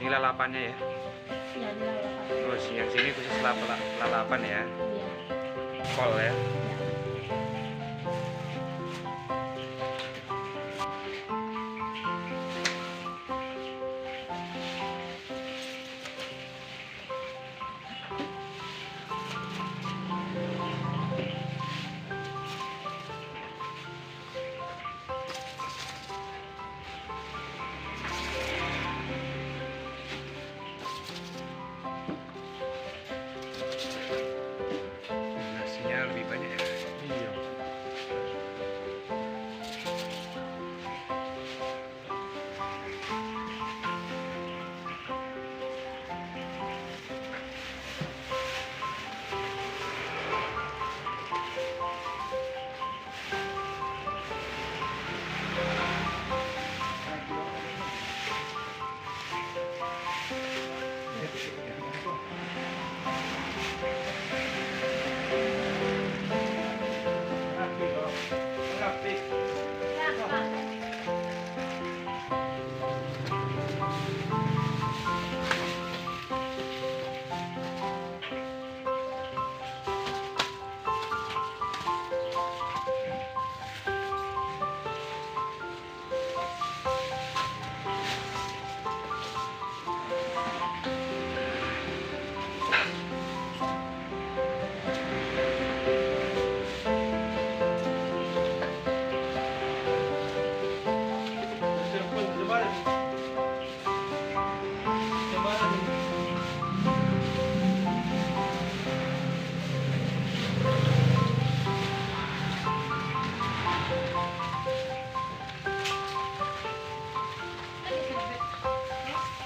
Ini lalapannya ya. Iya, ini lalapan. Terus yang sini khusus lalapan ya. Iya. Kol ya. Nasinya lebih banyak ya. Iya.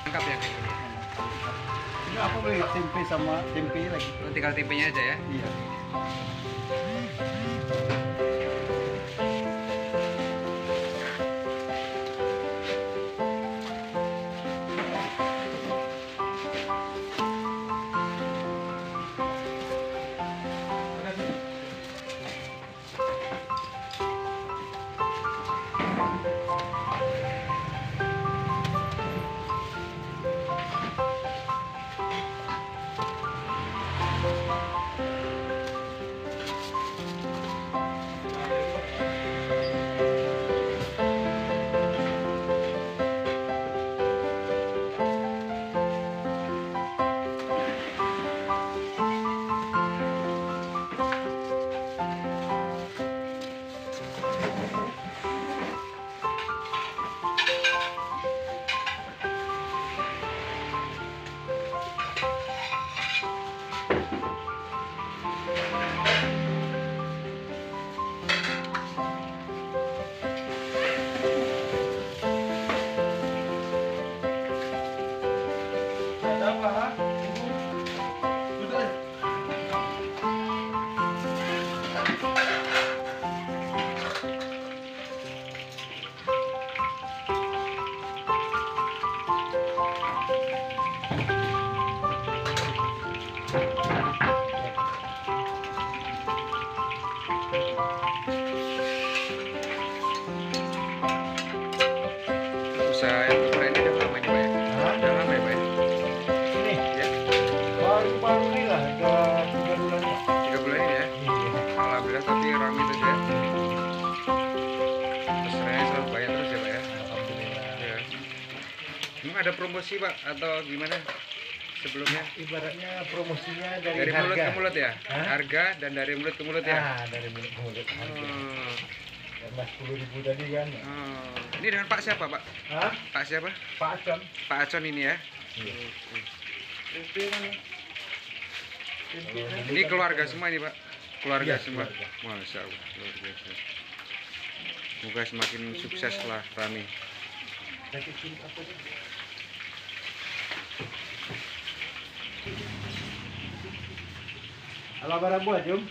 Lengkap ya kayak gini. Ini apa boleh tempe sama tempe lagi? Oh, tinggal tempenya aja ya. Iya. Ada apa, ha? Ibu? Duduk aja. Usaha yang geprek ini udah lama ini Pak ya? Hah? Udah lama ya Pak ya? Ini Ya, baru-baru ini lah, ada 3 bulan lah. 3 bulan ini ya. Iya. Alhamdulillah tapi ramai terus ya. Pesanannya selalu banyak terus ya Pak ya? Alhamdulillah. Ya. Emang ada promosi Pak atau gimana sebelumnya? Ibaratnya promosinya dari Dari mulut harga. ke mulut ya? Hah? Harga dan dari mulut ke mulut ya? Ah, dari mulut ke mulut harga. Oh. Karena 10.000 tadi kan. Oh. Ini dengan Pak siapa Pak? Hah? Pak siapa? Pak Acon. Pak Acon ini ya? Iya. Oke. Tempe Ini keluarga semua ini Pak? Keluarga Iya, semua? keluarga. Masya Allah, luar biasa. Semoga semakin sukses lah Rami. Sakit sini apa sih? Ala barang buah, Jum.